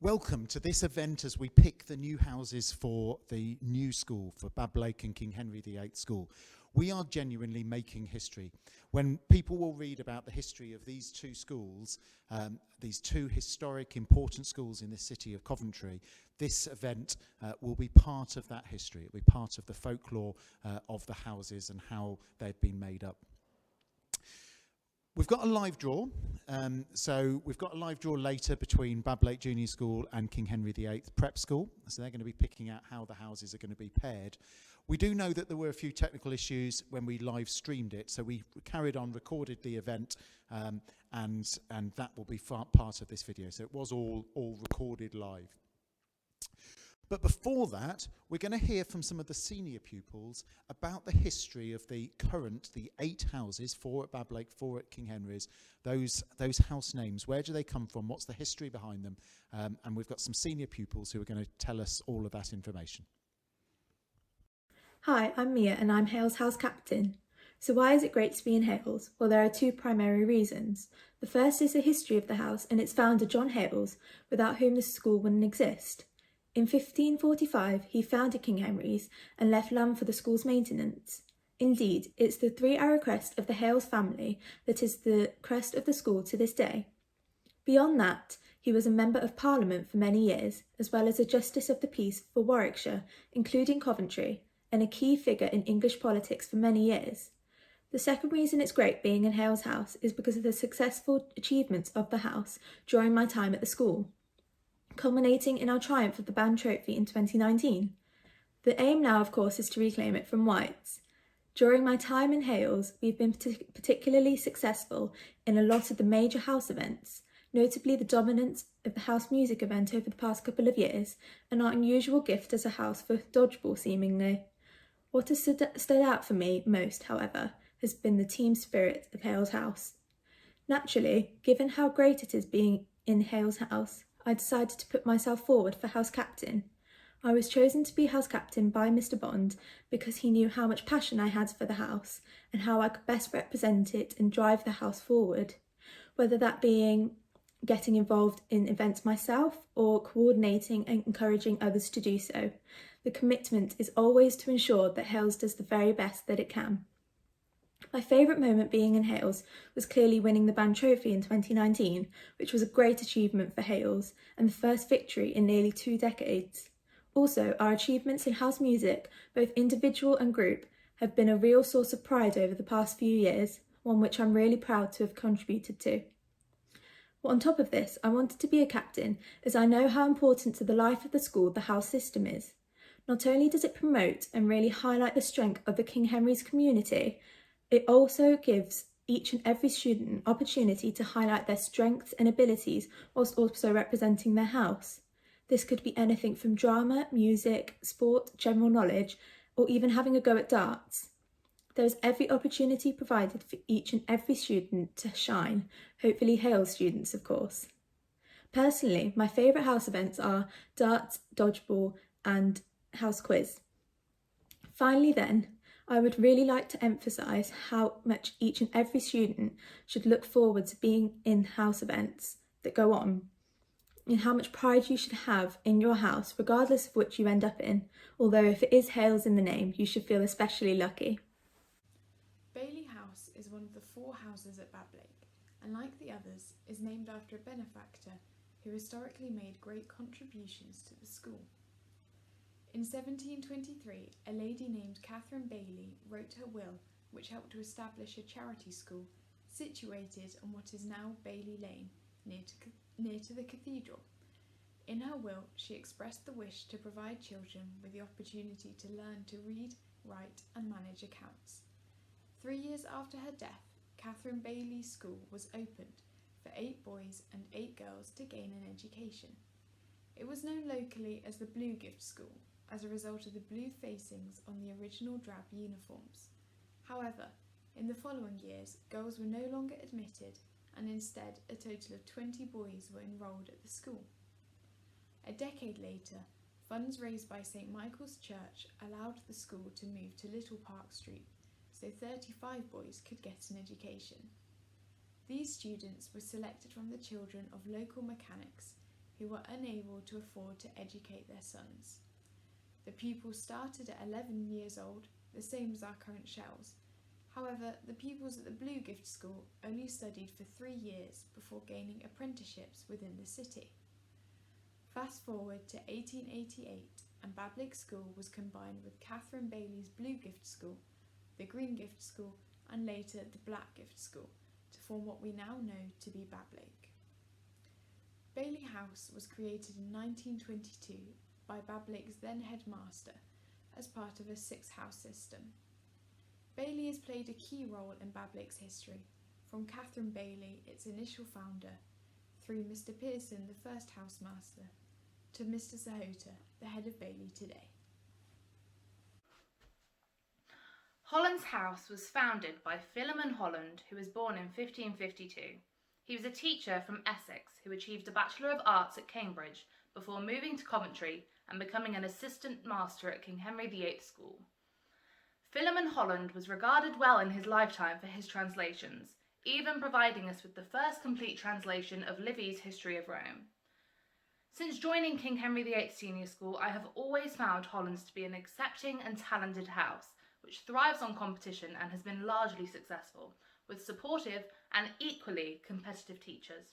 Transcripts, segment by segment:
Welcome to this event as we pick the new houses for the new school, for Bablake and King Henry VIII School. We are genuinely making history. When people will read about the history of these two schools, these two historic, important schools in the city of Coventry, this event will be part of that history. It will be part of the folklore of the houses and how they've been made up. We've got a live draw, so we've got a live draw later between Bablake Junior School and King Henry VIII Prep School, so they're going to be picking out how the houses are going to be paired. We do know that there were a few technical issues when we live streamed it, so we carried on, recorded the event, and that will be part of this video, so it was all recorded live. But before that, we're going to hear from some of the senior pupils about the history of the 8 houses, 4 at Bablake, 4 at King Henry's, those house names. Where do they come from? What's the history behind them? And we've got some senior pupils who are going to tell us all of that information. Hi, I'm Mia and I'm Hales House Captain. So why is it great to be in Hales? Well, there are 2 primary reasons. The first is the history of the house and its founder John Hales, without whom the school wouldn't exist. In 1545, he founded King Henry's and left land for the school's maintenance. Indeed, it's the 3-arrow crest of the Hales family that is the crest of the school to this day. Beyond that, he was a Member of Parliament for many years, as well as a Justice of the Peace for Warwickshire, including Coventry, and a key figure in English politics for many years. The second reason it's great being in Hales House is because of the successful achievements of the house during my time at the school, culminating in our triumph of the band trophy in 2019. The aim now, of course, is to reclaim it from Whites. During my time in Hales, we've been particularly successful in a lot of the major house events, notably the dominance of the house music event over the past couple of years, and our unusual gift as a house for dodgeball seemingly. What has stood out for me most, however, has been the team spirit of Hales House. Naturally, given how great it is being in Hales House, I decided to put myself forward for House Captain. I was chosen to be House Captain by Mr. Bond because he knew how much passion I had for the house and how I could best represent it and drive the house forward, whether that being getting involved in events myself or coordinating and encouraging others to do so. The commitment is always to ensure that Hales does the very best that it can. My favourite moment being in Hales was clearly winning the band trophy in 2019, which was a great achievement for Hales and the first victory in nearly 2 decades. Also, our achievements in house music, both individual and group, have been a real source of pride over the past few years, one which I'm really proud to have contributed to. Well, on top of this, I wanted to be a captain as I know how important to the life of the school the house system is. Not only does it promote and really highlight the strength of the King Henry's community, it also gives each and every student an opportunity to highlight their strengths and abilities whilst also representing their house. This could be anything from drama, music, sport, general knowledge, or even having a go at darts. There is every opportunity provided for each and every student to shine, hopefully Hales students of course. Personally, my favourite house events are darts, dodgeball and house quiz. Finally then, I would really like to emphasise how much each and every student should look forward to being in house events that go on, and how much pride you should have in your house regardless of which you end up in, although if it is Hales in the name, you should feel especially lucky. Wheatley House is one of the 4 houses at Bablake, and like the others, is named after a benefactor who historically made great contributions to the school. In 1723, a lady named Catherine Bailey wrote her will, which helped to establish a charity school situated on what is now Bailey Lane, near to the cathedral. In her will, she expressed the wish to provide children with the opportunity to learn to read, write and manage accounts. 3 years after her death, Catherine Bailey's school was opened for 8 boys and 8 girls to gain an education. It was known locally as the Blue Gift School, as a result of the blue facings on the original drab uniforms. However, in the following years, girls were no longer admitted, and instead a total of 20 boys were enrolled at the school. A decade later, funds raised by St Michael's Church allowed the school to move to Little Park Street, so 35 boys could get an education. These students were selected from the children of local mechanics, who were unable to afford to educate their sons. The pupils started at 11 years old, the same as our current shells. However, the pupils at the Blue Gift School only studied for 3 years before gaining apprenticeships within the city. Fast forward to 1888 and Bablake School was combined with Catherine Bailey's Blue Gift School, the Green Gift School and later the Black Gift School to form what we now know to be Bablake. Bailey House was created in 1922 by Bablake's then headmaster as part of a 6-house system. Bailey has played a key role in Bablake's history, from Catherine Bailey, its initial founder, through Mr. Pearson, the first housemaster, to Mr. Sahota, the head of Bailey today. Hollands House was founded by Philemon Holland, who was born in 1552. He was a teacher from Essex who achieved a Bachelor of Arts at Cambridge before moving to Coventry and becoming an assistant master at King Henry VIII School. Philemon Holland was regarded well in his lifetime for his translations, even providing us with the first complete translation of Livy's History of Rome. Since joining King Henry VIII Senior School, I have always found Hollands to be an accepting and talented house, which thrives on competition and has been largely successful, with supportive and equally competitive teachers.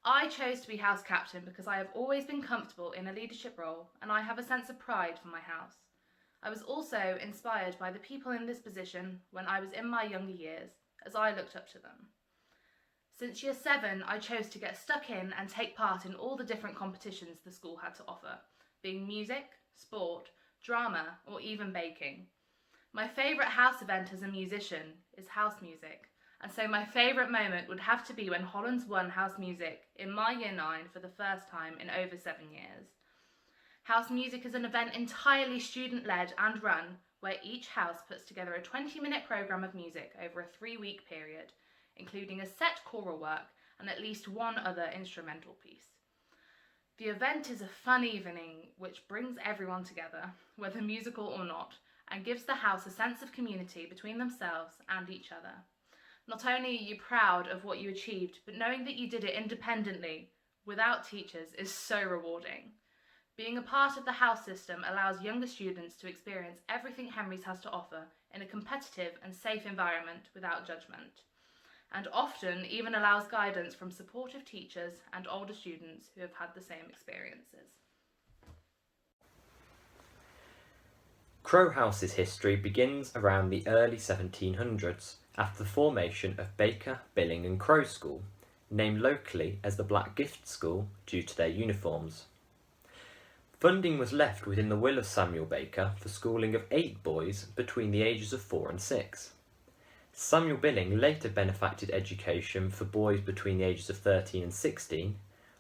I chose to be house captain because I have always been comfortable in a leadership role and I have a sense of pride for my house. I was also inspired by the people in this position when I was in my younger years, as I looked up to them. Since year 7, I chose to get stuck in and take part in all the different competitions the school had to offer, being music, sport, drama, or even baking. My favourite house event as a musician is house music, and so my favourite moment would have to be when Hollands won house music in my year 9 for the first time in over 7 years. House music is an event entirely student-led and run, where each house puts together a 20-minute programme of music over a 3-week period, including a set choral work and at least one other instrumental piece. The event is a fun evening which brings everyone together, whether musical or not, and gives the house a sense of community between themselves and each other. Not only are you proud of what you achieved, but knowing that you did it independently, without teachers, is so rewarding. Being a part of the house system allows younger students to experience everything Henry's has to offer in a competitive and safe environment without judgment, and often even allows guidance from supportive teachers and older students who have had the same experiences. Crow House's history begins around the early 1700s after the formation of Baker, Billing and Crow School, named locally as the Black Gift School due to their uniforms. Funding was left within the will of Samuel Baker for schooling of 8 boys between the ages of 4 and 6. Samuel Billing later benefacted education for boys between the ages of 13 and 16,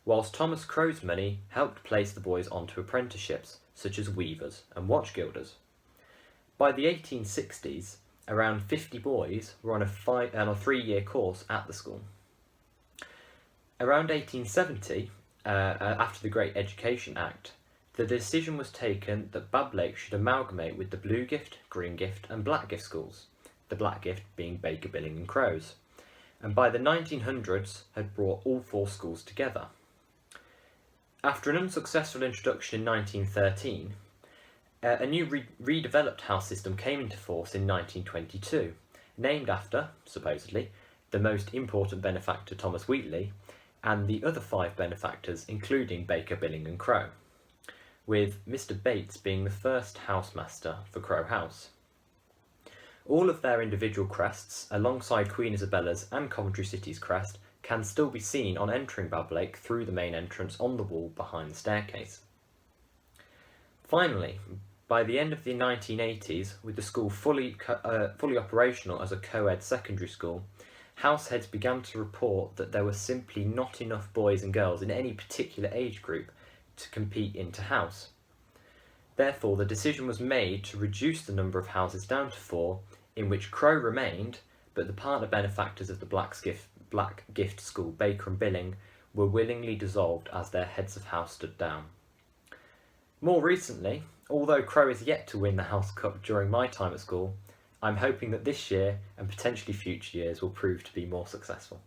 whilst Thomas Crow's money helped place the boys onto apprenticeships such as weavers and watch gilders. By the 1860s, around 50 boys were on a 3-year course at the school. Around 1870, after the Great Education Act, the decision was taken that Bablake should amalgamate with the Blue Gift, Green Gift and Black Gift schools, the Black Gift being Baker, Billing and Crow's, and by the 1900s had brought all 4 schools together. After an unsuccessful introduction in 1913, a new redeveloped house system came into force in 1922, named after, supposedly, the most important benefactor Thomas Wheatley, and the other 5 benefactors including Baker, Billing and Crow, with Mr. Bates being the first housemaster for Crow House. All of their individual crests, alongside Queen Isabella's and Coventry City's crest, can still be seen on entering Bablake through the main entrance on the wall behind the staircase. Finally, by the end of the 1980s, with the school fully operational as a co-ed secondary school, househeads began to report that there were simply not enough boys and girls in any particular age group to compete inter-house. Therefore, the decision was made to reduce the number of houses down to 4, in which Crow remained, but the partner benefactors of the Black Gift School, Baker and Billing, were willingly dissolved as their heads of house stood down. More recently, although Crow is yet to win the House Cup during my time at school, I'm hoping that this year and potentially future years will prove to be more successful.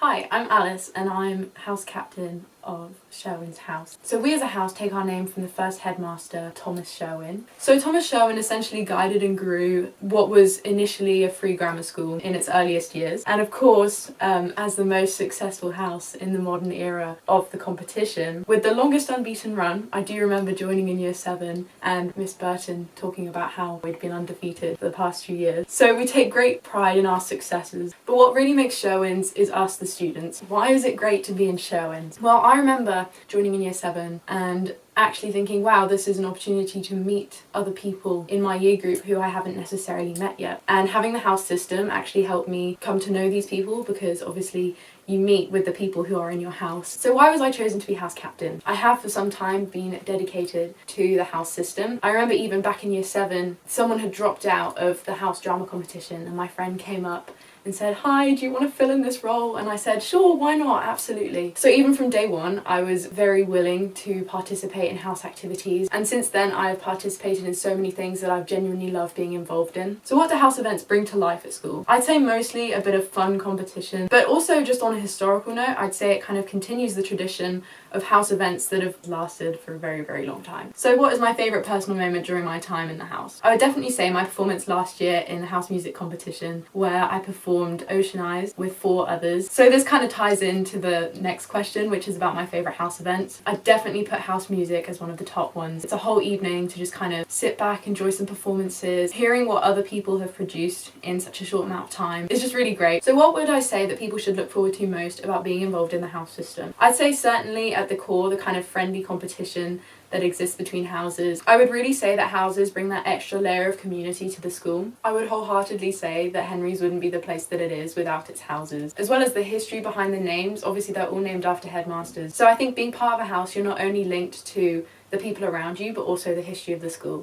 Hi, I'm Alice and I'm house captain of Sherwin's house. So we as a house take our name from the first headmaster, Thomas Sherwin. So Thomas Sherwin essentially guided and grew what was initially a free grammar school in its earliest years. And of course, as the most successful house in the modern era of the competition, with the longest unbeaten run, I do remember joining in year 7 and Miss Burton talking about how we'd been undefeated for the past few years. So we take great pride in our successes. But what really makes Sherwin's is us, the students. Why is it great to be in Sherwin's? Well, I remember joining in year 7 and actually thinking, wow, this is an opportunity to meet other people in my year group who I haven't necessarily met yet. And having the house system actually helped me come to know these people, because obviously you meet with the people who are in your house. So why was I chosen to be house captain? I have for some time been dedicated to the house system. I remember even back in year 7, someone had dropped out of the house drama competition and my friend came up and said, hi, do you want to fill in this role? And I said, sure, why not? Absolutely. So even from day 1, I was very willing to participate in house activities. And since then, I have participated in so many things that I've genuinely loved being involved in. So what do house events bring to life at school? I'd say mostly a bit of fun competition, but also just on a historical note, I'd say it kind of continues the tradition of house events that have lasted for a very, very long time. So what is my favourite personal moment during my time in the house? I would definitely say my performance last year in the house music competition, where I performed Ocean Eyes with 4 others. So this kind of ties into the next question, which is about my favourite house events. I definitely put house music as one of the top ones. It's a whole evening to just kind of sit back, enjoy some performances, hearing what other people have produced in such a short amount of time. It's just really great. So what would I say that people should look forward to most about being involved in the house system? I'd say certainly at the core, the kind of friendly competition that exists between houses. I would really say that houses bring that extra layer of community to the school. I would wholeheartedly say that Henry's wouldn't be the place that it is without its houses. As well as the history behind the names, obviously they're all named after headmasters. So I think being part of a house, you're not only linked to the people around you, but also the history of the school.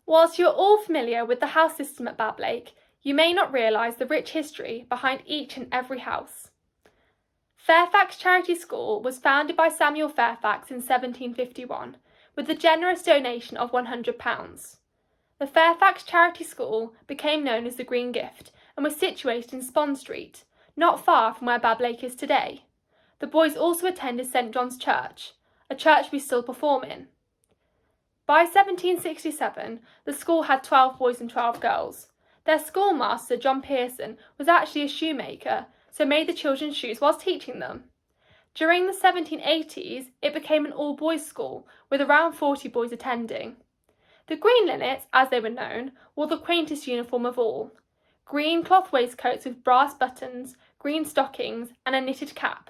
Whilst you're all familiar with the house system at Bablake, you may not realise the rich history behind each and every house. Fairfax Charity School was founded by Samuel Fairfax in 1751 with the generous donation of £100. The Fairfax Charity School became known as the Green Gift and was situated in Spon Street, not far from where Bablake is today. The boys also attended St John's Church, a church we still perform in. By 1767, the school had 12 boys and 12 girls. Their schoolmaster, John Pearson, was actually a shoemaker, so made the children's shoes whilst teaching them. During the 1780s, it became an all-boys school, with around 40 boys attending. The Green Linnets, as they were known, wore the quaintest uniform of all: green cloth waistcoats with brass buttons, green stockings, and a knitted cap.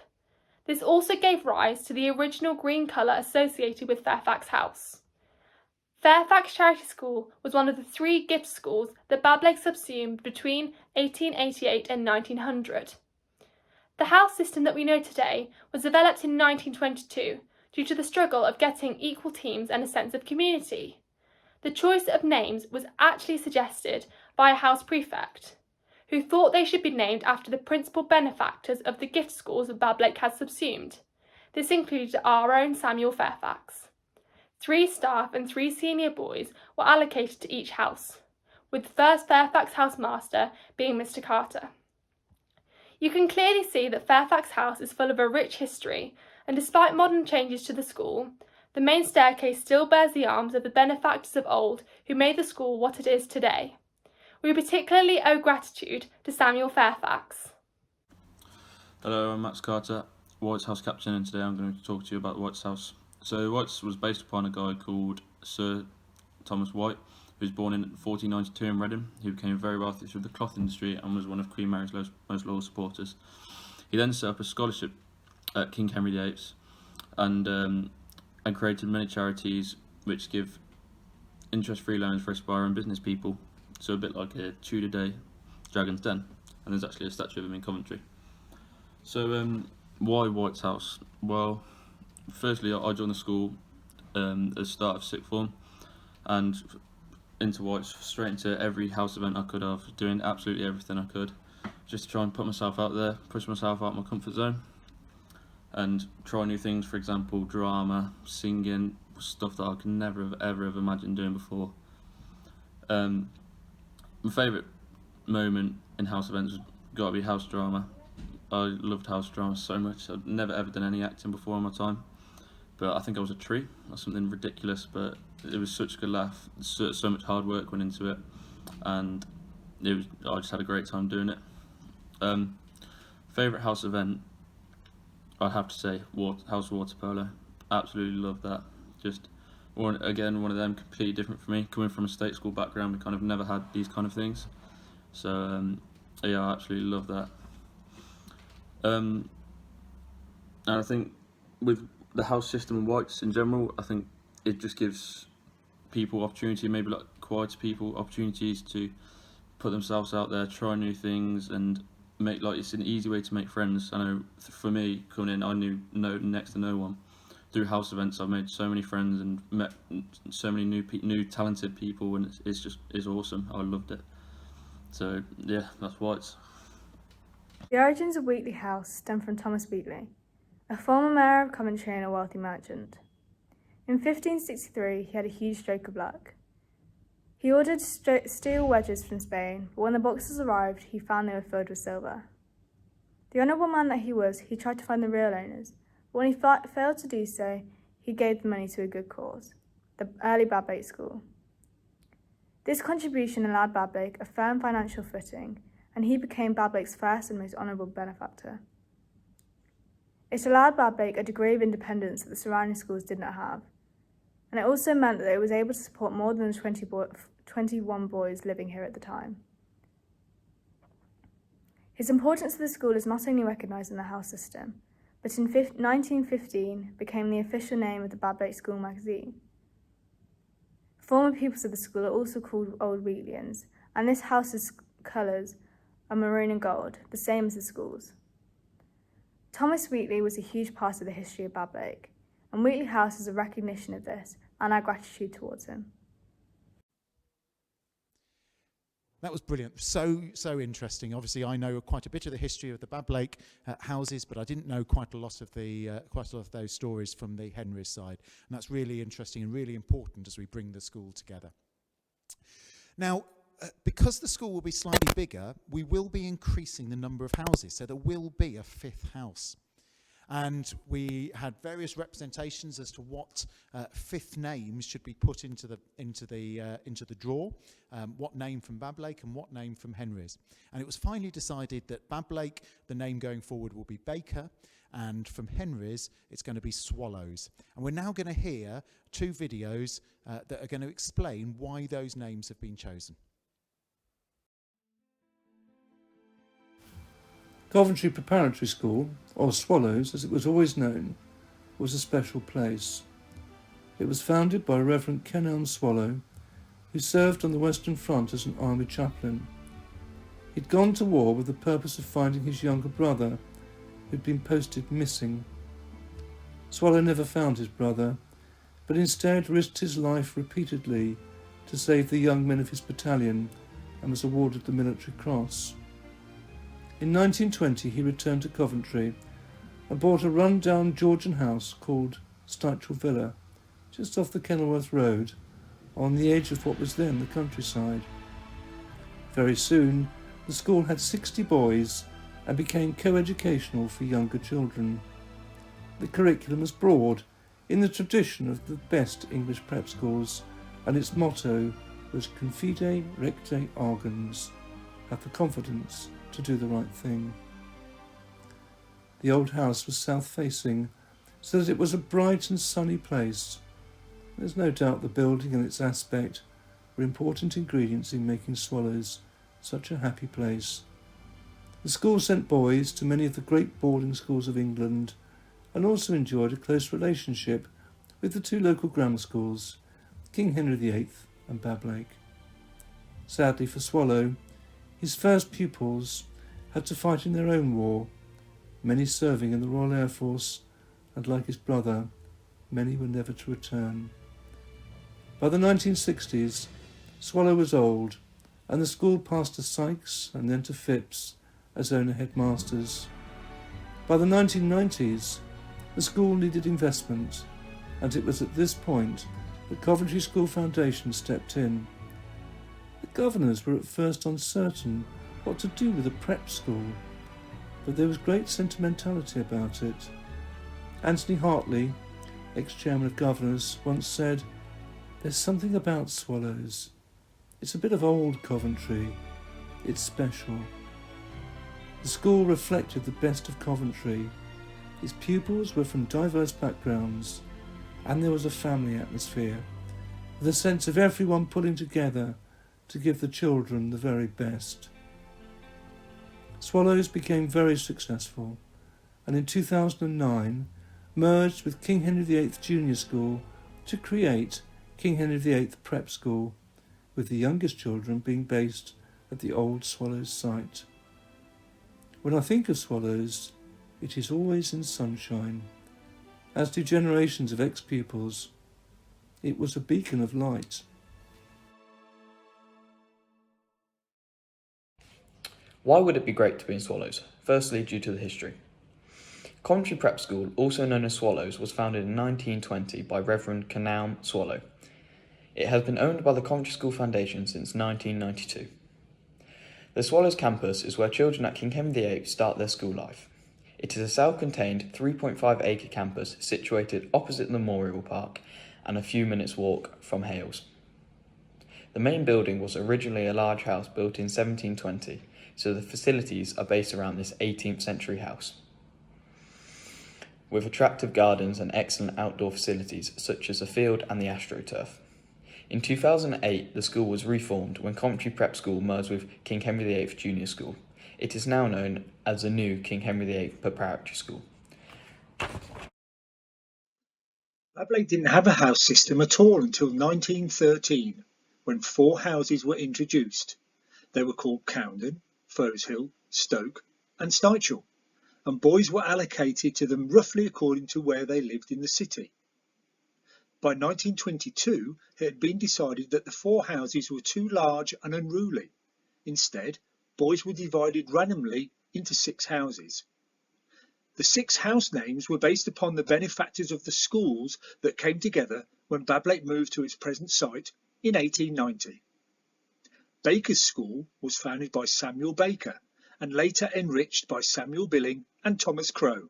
This also gave rise to the original green colour associated with Fairfax House. Fairfax Charity School was one of the 3 gift schools that Bablake subsumed between 1888 and 1900. The house system that we know today was developed in 1922 due to the struggle of getting equal teams and a sense of community. The choice of names was actually suggested by a house prefect, who thought they should be named after the principal benefactors of the gift schools that Bablake had subsumed. This included our own Samuel Fairfax. 3 staff and 3 senior boys were allocated to each house, with the first Fairfax housemaster being Mr. Carter. You can clearly see that Fairfax House is full of a rich history, and despite modern changes to the school, the main staircase still bears the arms of the benefactors of old who made the school what it is today. We particularly owe gratitude to Samuel Fairfax. Hello, I'm Max Carter, White's house captain, and today I'm going to talk to you about White's house. So White's was based upon a guy called Sir Thomas White, who was born in 1492 in Reading. He became very wealthy through the cloth industry and was one of Queen Mary's most loyal supporters. He then set up a scholarship at King Henry VIII and created many charities which give interest-free loans for aspiring business people. So a bit like a Tudor day Dragon's Den, and there's actually a statue of him in Coventry. So why White's house? Well, firstly, I joined the school at the start of sixth form, and into White's, straight into every house event I could have, doing absolutely everything I could, just to try and put myself out there, push myself out of my comfort zone, and try new things. For example, drama, singing, stuff that I could never have ever imagined doing before. My favourite moment in house events has got to be house drama. I loved house drama so much. I've never ever done any acting before in my time, but I think I was a tree or something ridiculous, but it was such a good laugh. So much hard work went into it, and I just had a great time doing it. Favourite house event, I'd have to say house water polo. Absolutely love that. Just one of them completely different for me. Coming from a state school background, we kind of never had these kind of things. So yeah, I absolutely love that. And I think with the house system and whites in general, I think it just gives people opportunity, maybe like quieter people, opportunities to put themselves out there, try new things, and it's an easy way to make friends. I know for me, coming in, I knew next to no one. Through house events, I've made so many friends and met so many new talented people, and it's awesome. I loved it. So yeah, that's whites. The origins of Wheatley House stem from Thomas Wheatley, a former mayor of Coventry and a wealthy merchant. In 1563, he had a huge stroke of luck. He ordered steel wedges from Spain, but when the boxes arrived, he found they were filled with silver. The honourable man that he was, he tried to find the real owners, but when he failed to do so, he gave the money to a good cause, the early Bablake School. This contribution allowed Bablake a firm financial footing, and he became Bablake's first and most honourable benefactor. It allowed Bablake a degree of independence that the surrounding schools did not have, and it also meant that it was able to support more than 21 boys living here at the time. His importance to the school is not only recognised in the house system, but in 1915 became the official name of the Bablake School magazine. Former pupils of the school are also called Old Wheatleyan, and this house's colours are maroon and gold, the same as the school's. Thomas Wheatley was a huge part of the history of Bablake, and Wheatley House is a recognition of this and our gratitude towards him. That was brilliant. So interesting. Obviously, I know quite a bit of the history of the Bablake houses, but I didn't know quite a lot of those stories from the Henrys side, and that's really interesting and really important as we bring the school together. Now, because the school will be slightly bigger, we will be increasing the number of houses, so there will be a fifth house. And we had various representations as to what fifth names should be put into the draw, what name from Bablake and what name from Henrys. And it was finally decided that Bablake, the name going forward, will be Baker, and from Henrys, it's going to be Swallows. And we're now going to hear two videos that are going to explain why those names have been chosen. Coventry Preparatory School, or Swallows as it was always known, was a special place. It was founded by Reverend Kenelm Swallow, who served on the Western Front as an army chaplain. He'd gone to war with the purpose of finding his younger brother, who'd been posted missing. Swallow never found his brother, but instead risked his life repeatedly to save the young men of his battalion and was awarded the Military Cross. In 1920 he returned to Coventry and bought a run-down Georgian house called Stychel Villa, just off the Kenilworth Road, on the edge of what was then the countryside. Very soon the school had 60 boys and became co-educational for younger children. The curriculum was broad, in the tradition of the best English prep schools, and its motto was Confide Recte Argens, have the confidence to do the right thing. The old house was south-facing, so that it was a bright and sunny place. There's no doubt the building and its aspect were important ingredients in making Swallows such a happy place. The school sent boys to many of the great boarding schools of England, and also enjoyed a close relationship with the two local grammar schools, King Henry VIII and Bablake. Sadly for Swallow, his first pupils had to fight in their own war, many serving in the Royal Air Force, and like his brother, many were never to return. By the 1960s, Swallow was old, and the school passed to Sykes and then to Phipps as owner headmasters. By the 1990s, the school needed investment, and it was at this point that Coventry School Foundation stepped in. The governors were at first uncertain what to do with a prep school. but there was great sentimentality about it. Anthony Hartley, ex-chairman of Governors, once said, "There's something about Swallows. It's a bit of old Coventry. It's special." The school reflected the best of Coventry. Its pupils were from diverse backgrounds, and there was a family atmosphere, with a sense of everyone pulling together to give the children the very best. Swallows became very successful, and in 2009 merged with King Henry VIII Junior School to create King Henry VIII Prep School, with the youngest children being based at the old Swallows site. When I think of Swallows, it is always in sunshine, as do generations of ex-pupils. It was a beacon of light. Why would it be great to be in Swallows? Firstly, due to the history. Coventry Prep School, also known as Swallows, was founded in 1920 by Reverend Kenelm Swallow. It has been owned by the Coventry School Foundation since 1992. The Swallows campus is where children at King Henry VIII start their school life. It is a self-contained 3.5-acre campus situated opposite the Memorial Park and a few minutes' walk from Hales. The main building was originally a large house built in 1720, so the facilities are based around this 18th century house, with attractive gardens and excellent outdoor facilities such as a field and the AstroTurf. In 2008, the school was reformed when Coventry Prep School merged with King Henry VIII Junior School. It is now known as the new King Henry VIII Preparatory School. Bablake didn't have a house system at all until 1913, when 4 houses were introduced. They were called Cowden, Firshill, Stoke and Stychel, and boys were allocated to them roughly according to where they lived in the city. By 1922, it had been decided that the 4 houses were too large and unruly. Instead, boys were divided randomly into 6 houses. The 6 house names were based upon the benefactors of the schools that came together when Bablake moved to its present site in 1890. Baker's School was founded by Samuel Baker and later enriched by Samuel Billing and Thomas Crowe.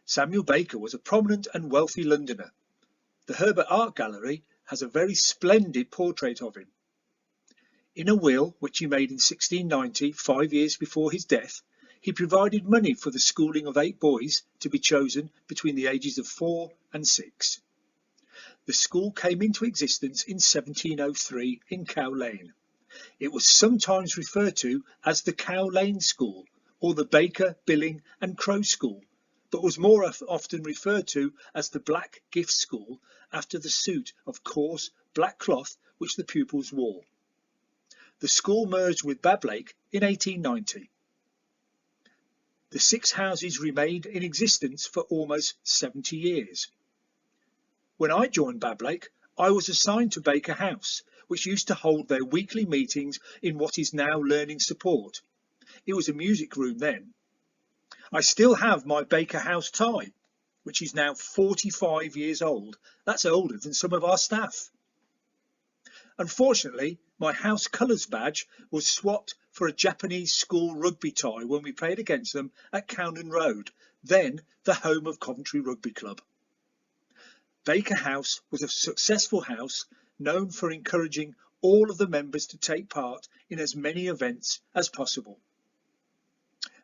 Samuel Baker was a prominent and wealthy Londoner. The Herbert Art Gallery has a very splendid portrait of him. In a will which he made in 1690, 5 years before his death, he provided money for the schooling of 8 boys to be chosen between the ages of 4 and 6. The school came into existence in 1703 in Cow Lane. It was sometimes referred to as the Cow Lane School or the Baker, Billing and Crowe School, but was more often referred to as the Black Gift School after the suit of coarse black cloth which the pupils wore. The school merged with Bablake in 1890. The 6 houses remained in existence for almost 70 years. When I joined Bablake, I was assigned to Baker House, which used to hold their weekly meetings in what is now Learning Support. It was a music room then. I still have my Baker House tie, which is now 45 years old. That's older than some of our staff. Unfortunately, my house colours badge was swapped for a Japanese school rugby tie when we played against them at Cowden Road, then the home of Coventry Rugby Club. Baker House was a successful house known for encouraging all of the members to take part in as many events as possible.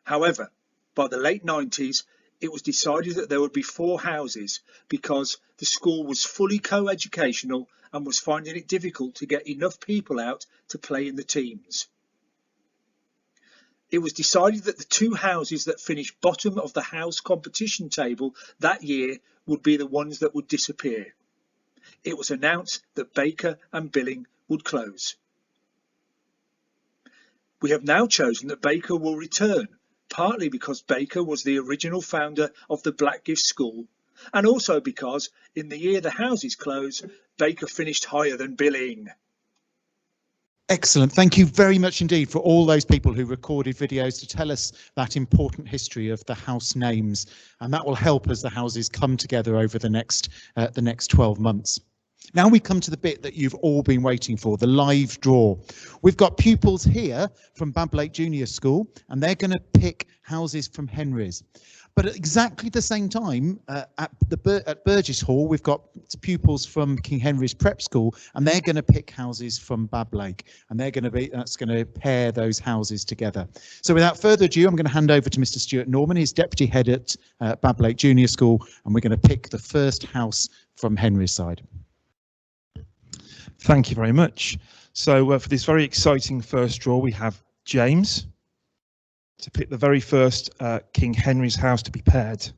However, by the late 90s, it was decided that there would be 4 houses because the school was fully co-educational and was finding it difficult to get enough people out to play in the teams. It was decided that the 2 houses that finished bottom of the house competition table that year would be the ones that would disappear. It was announced that Baker and Billing would close. We have now chosen that Baker will return, partly because Baker was the original founder of the Black Gift School, and also because in the year the houses closed, Baker finished higher than Billing. Excellent. Thank you very much indeed for all those people who recorded videos to tell us that important history of the house names, and that will help as the houses come together over the next 12 months. Now we come to the bit that you've all been waiting for, the live draw. We've got pupils here from Bablake Junior School, and they're going to pick houses from Henry's. But at exactly the same time, at Burgess Hall, we've got pupils from King Henry's Prep School, and they're going to pick houses from Bablake, and that's going to pair those houses together. So without further ado, I'm going to hand over to Mr. Stuart Norman, his deputy head at Bablake Junior School, and we're going to pick the first house from Henry's side. Thank you very much. So for this very exciting first draw, we have James to pick the very first King Henry's house to be paired.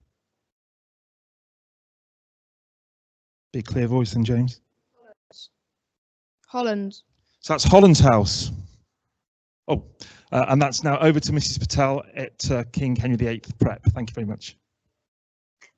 Be a clear voice then, James. Hollands. So that's Hollands House. Oh, and that's now over to Mrs. Patel at King Henry VIII Prep. Thank you very much.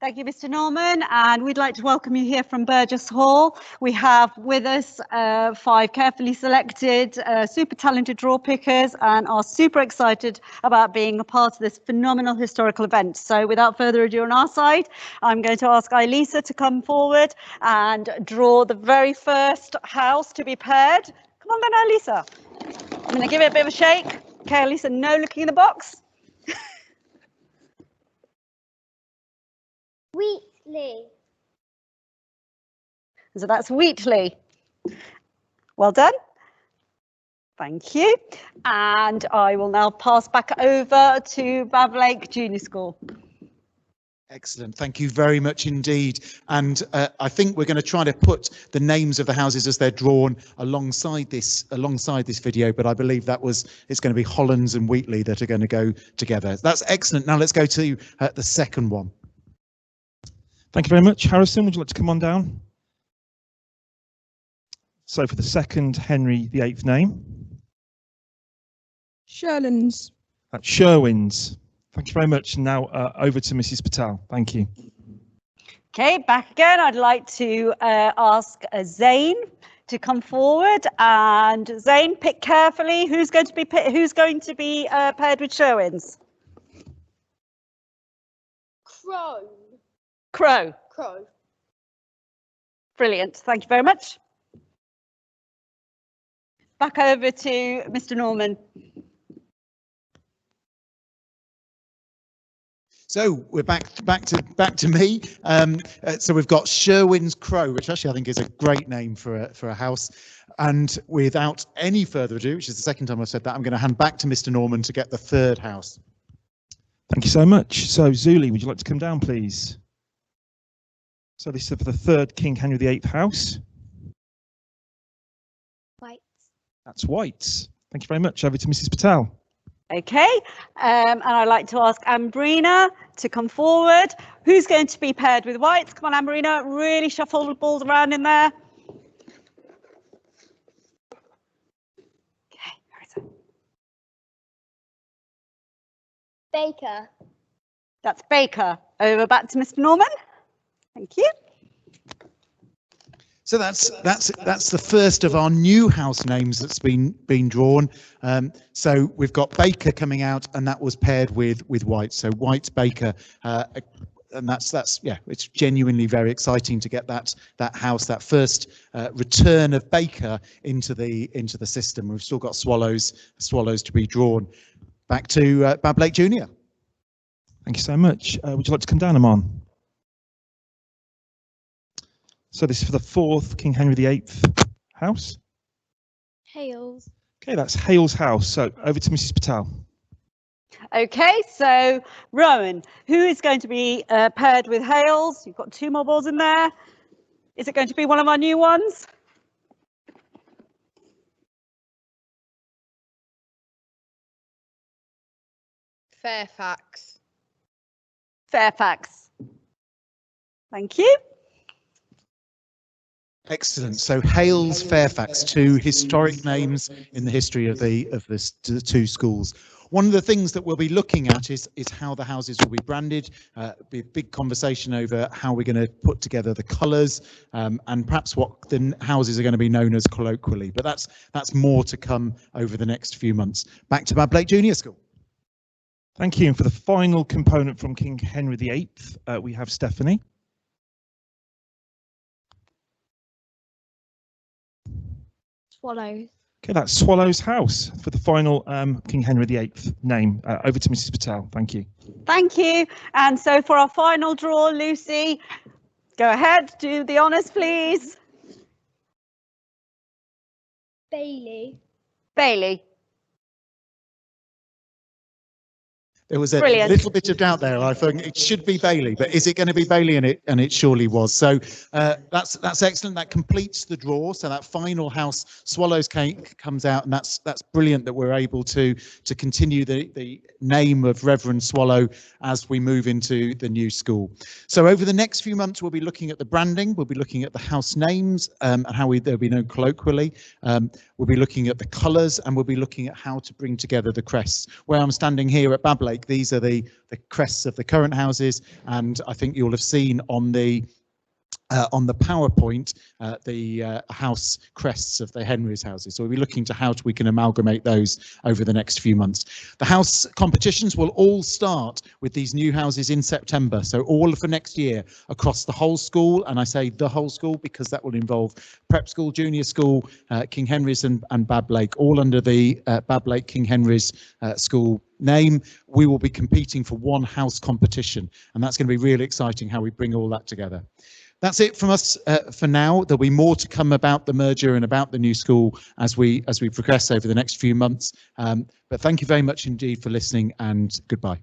Thank you, Mr. Norman, and we'd like to welcome you here from Burgess Hall. We have with us 5 carefully selected, super talented draw pickers, and are super excited about being a part of this phenomenal historical event. So without further ado on our side, I'm going to ask Elisa to come forward and draw the very first house to be paired. Come on then, Elisa. I'm going to give it a bit of a shake. Okay, Elisa, no looking in the box. Wheatley. So that's Wheatley. Well done. Thank you. And I will now pass back over to Bablake Junior School. Excellent. Thank you very much indeed. And I think we're going to try to put the names of the houses as they're drawn alongside this video, but I believe it's going to be Hollands and Wheatley that are going to go together. That's excellent. Now let's go to the second one. Thank you very much. Harrison, would you like to come on down? So for the second Henry VIII name. Sherlands. That's Sherwins. Thank you very much. Now over to Mrs. Patel. Thank you. Okay, back again. I'd like to ask Zane to come forward. And Zane, pick carefully. Who's going to be paired with Sherwins? Crow. Brilliant. Thank you very much. Back over to Mr. Norman. So we're back to me. So we've got Sherwin's Crow, which actually I think is a great name for a house. And without any further ado, which is the second time I've said that, I'm going to hand back to Mr. Norman to get the third house. Thank you so much. So Zuli, would you like to come down, please? So this is for the third King Henry VIII house. White. That's Whites. Thank you very much. Over to Mrs. Patel. Okay, and I'd like to ask Ambrina to come forward. Who's going to be paired with Whites? Come on, Ambrina, really shuffle the balls around in there. Okay, where is it? Baker. That's Baker. Over back to Mr. Norman. Thank you. So that's the first of our new house names that's been drawn. So we've got Baker coming out, and that was paired with White. So White's Baker, and that's yeah, it's genuinely very exciting to get that house, that first return of Baker into the system. We've still got Swallows to be drawn. Back to Bablake Junior. Thank you so much. Would you like to come down, Amon? So this is for the fourth King Henry VIII house. Hales. Okay, that's Hales House. So over to Mrs. Patel. Okay, so Rowan, who is going to be paired with Hales? You've got 2 more balls in there. Is it going to be one of our new ones? Fairfax. Fairfax. Thank you. Excellent. So Hales, Fairfax, 2 historic names in the history of the 2 schools. One of the things that we'll be looking at is how the houses will be branded. Be a big conversation over how we're going to put together the colours and perhaps what the houses are going to be known as colloquially. But that's more to come over the next few months. Back to Bablake Junior School. Thank you. And for the final component from King Henry VIII, we have Stephanie. Swallows. Okay, that's Swallows House for the final King Henry VIII name. Over to Mrs. Patel. Thank you. Thank you. And so for our final draw, Lucy, go ahead, do the honours, please. Bailey. Bailey. There was a Brilliant. little bit of doubt there. I thought it should be Bailey, but is it going to be Bailey? And it surely was. So that's excellent. That completes the draw. So that final house, Swallows Cake, comes out, and that's brilliant that we're able to continue the name of Reverend Swallow as we move into the new school. So over the next few months, we'll be looking at the branding. We'll be looking at the house names and how they'll be known colloquially. We'll be looking at the colours, and we'll be looking at how to bring together the crests. Where I'm standing here at Bablake, these are the crests of the current houses, and I think you'll have seen on the PowerPoint the house crests of the Henry's houses. So we'll be looking to how we can amalgamate those over the next few months. The house competitions will all start with these new houses in September. So all for next year across the whole school, and I say the whole school because that will involve prep school, junior school, King Henry's and Bablake, all under the Bablake King Henry's school name. We will be competing for one house competition, and that's going to be really exciting how we bring all that together. That's it from us for now. There'll be more to come about the merger and about the new school as we progress over the next few months. But thank you very much indeed for listening, and goodbye.